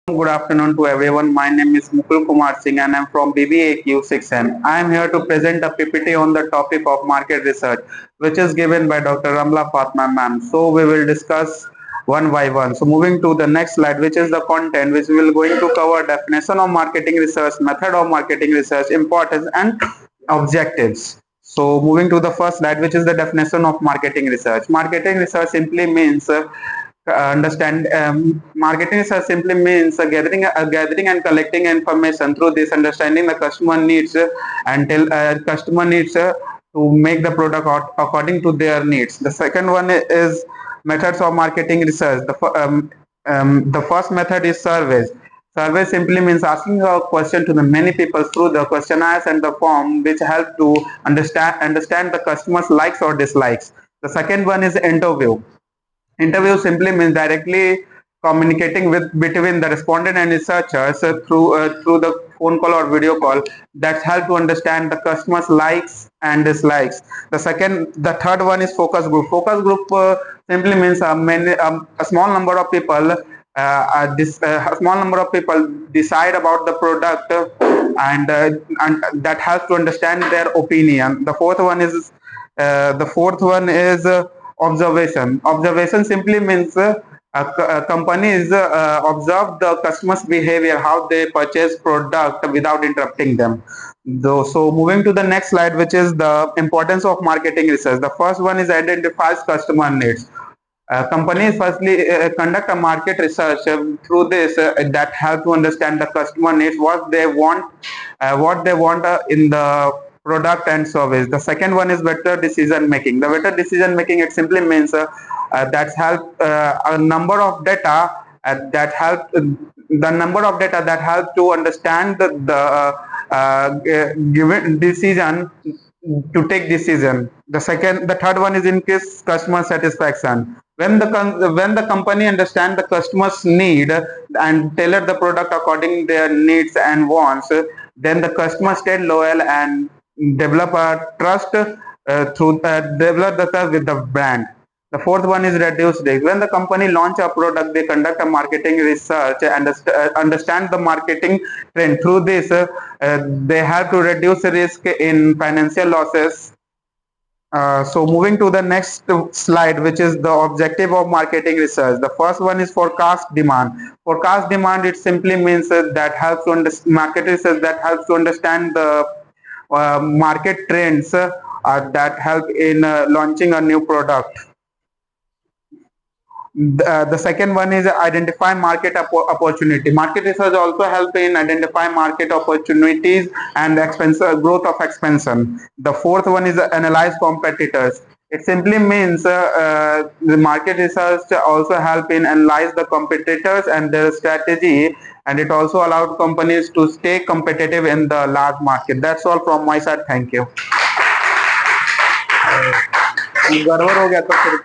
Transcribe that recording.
Good afternoon to everyone. My name is Mukul Kumar Singh and I'm from BBAQ6N. I am here to present a PPT on the topic of market research, which is given by Dr. Ramla Fatma ma'am. So we will discuss one by one. So moving to the next slide, which is the content, which we will going to cover definition of marketing research, method of marketing research, importance and objectives. So moving to the first slide, which is the definition of marketing research. Marketing research simply means understand marketing research simply means gathering and collecting information through this understanding the customer needs until customer needs to make the product according to their needs. The second one is methods of marketing research. The first method is surveys. Survey simply means asking a question to the many people through the questionnaires and the form, which help to understand the customer's likes or dislikes. The second one is interview. Interview simply means directly communicating with between the respondent and researchers through the phone call or video call that help to understand the customer's likes and dislikes. The third one is focus group. Focus group simply means a small number of people. A small number of people decide about the product and that helps to understand their opinion. The fourth one is observation. Observation simply means companies observe the customers' behavior, how they purchase product without interrupting them. So moving to the next slide, which is the importance of marketing research. The first one is identifies customer needs. Companies firstly conduct a market research through this that help to understand the customer needs, what they want in the product and service. The second one is better decision making. The better decision making, it simply means that help a number of data that help the number of data that help to understand the given decision to take decision. The third one is increase customer satisfaction. When the company understand the customer's need and tailor the product according their needs and wants, then the customer stay loyal and develop a trust develop the trust with the brand. The fourth one is reduce risk. When the company launch a product, they conduct a marketing research and understand the marketing trend. Through this, they have to reduce risk in financial losses. So moving to the next slide, which is the objective of marketing research. The first one is forecast demand. Forecast demand, it simply means that helps to market research that helps to understand the market trends that help in launching a new product. The second one is identify market opportunity. Market research also help in identify market opportunities and growth of expansion. The fourth one is analyze competitors. It simply means the market research also help in analyze the competitors and their strategy, and it also allows companies to stay competitive in the large market. That's all from my side. Thank you. गड़बड़ हो गया तो फिर